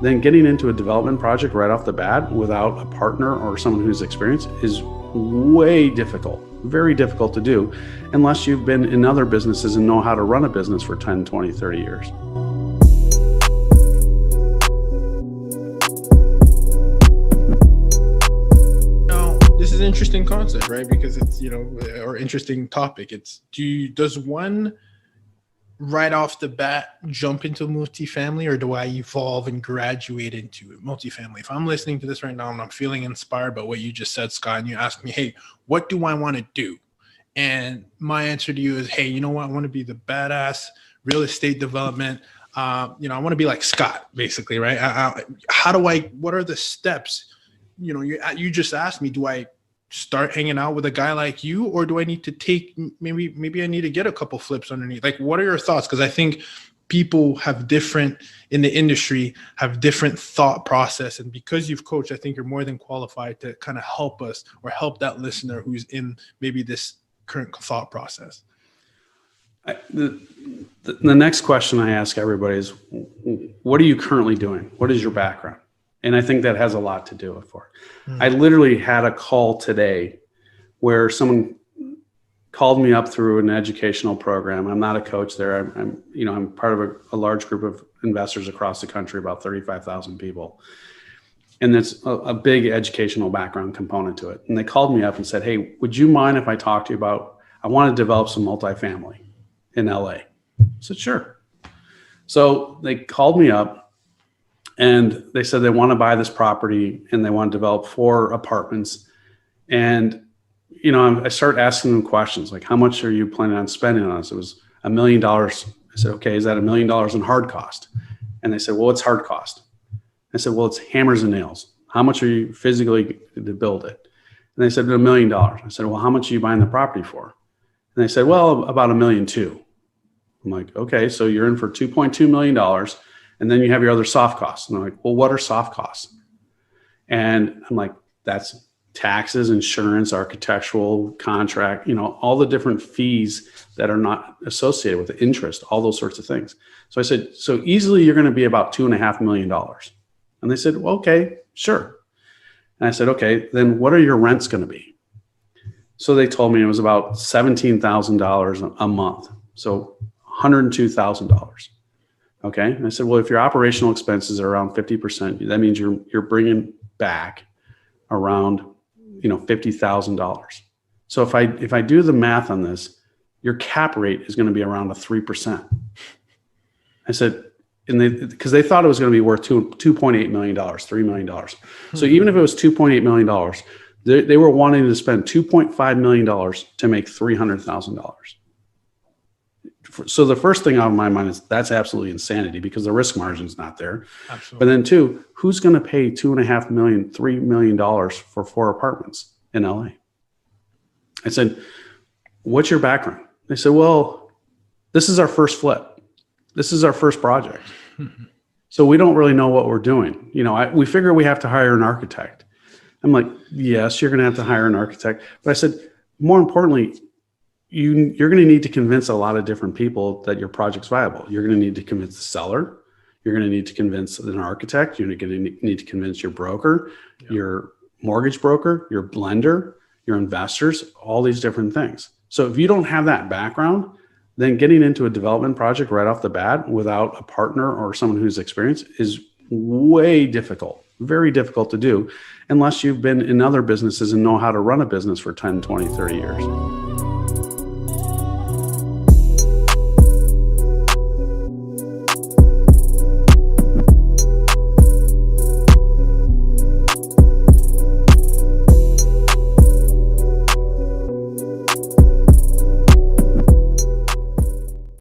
then getting into a development project right off the bat without a partner or someone who's experienced is way difficult, very difficult to do, unless you've been in other businesses and know how to run a business for 10, 20, 30 years. This is an interesting concept, right? Because it's, or interesting topic. Does one right off the bat jump into multifamily, or do I evolve and graduate into it? Multifamily. If I'm listening to this right now and I'm feeling inspired by what you just said, Scott, and you ask me, hey, what do I want to do? And my answer to you is, hey, you know what? I want to be the badass real estate development. I want to be like Scott, basically, right? What are the steps? You just asked me, do I start hanging out with a guy like you, or do I need to take, maybe I need to get a couple flips underneath? Like, what are your thoughts? Because I think people in the industry have different thought process. And because you've coached, I think you're more than qualified to kind of help us or help that listener who's in maybe this current thought process. The next question I ask everybody is, what are you currently doing? What is your background? And I think that has a lot to do with it. I literally had a call today where someone called me up through an educational program. I'm not a coach there. I'm part of a large group of investors across the country, about 35,000 people. And there's a big educational background component to it. And they called me up and said, hey, would you mind if I talk to you about, I want to develop some multifamily in LA. I said, sure. So they called me up and they said they want to buy this property and they want to develop 4 apartments. And, I started asking them questions like, how much are you planning on spending on this? It was $1 million. I said, okay, is that $1 million in hard cost? And they said, well, what's hard cost? I said, well, it's hammers and nails. How much are you physically to build it? And they said, $1 million. I said, well, how much are you buying the property for? And they said, well, about $1.2 million. I'm like, okay, so you're in for $2.2 million. And then you have your other soft costs. And they're like, well, what are soft costs? And I'm like, that's taxes, insurance, architectural, contract, all the different fees that are not associated with the interest, all those sorts of things. So I said, so easily you're going to be about $2.5 million. And they said, well, okay, sure. And I said, okay, then what are your rents going to be? So they told me it was about $17,000 a month. So $102,000. Okay. And I said, well, if your operational expenses are around 50%, that means you're bringing back around, $50,000. So if I do the math on this, your cap rate is going to be around 3%. I said, because they thought it was going to be worth $2.8 million, $3 million. So even if it was $2.8 million, they were wanting to spend $2.5 million to make $300,000. So the first thing out of my mind is that's absolutely insanity because the risk margin is not there. Absolutely. But then 2, who's going to pay $2.5 million, $3 million for 4 apartments in LA? I said, what's your background? They said, well, this is our first flip. This is our first project. So we don't really know what we're doing. We figure we have to hire an architect. I'm like, yes, you're going to have to hire an architect. But I said, more importantly, you're going to need to convince a lot of different people that your project's viable. You're going to need to convince the seller. You're going to need to convince an architect. You're going to need to convince your broker, your mortgage broker, your lender, your investors, all these different things. So if you don't have that background, then getting into a development project right off the bat without a partner or someone who's experienced is way difficult, very difficult to do, unless you've been in other businesses and know how to run a business for 10, 20, 30 years.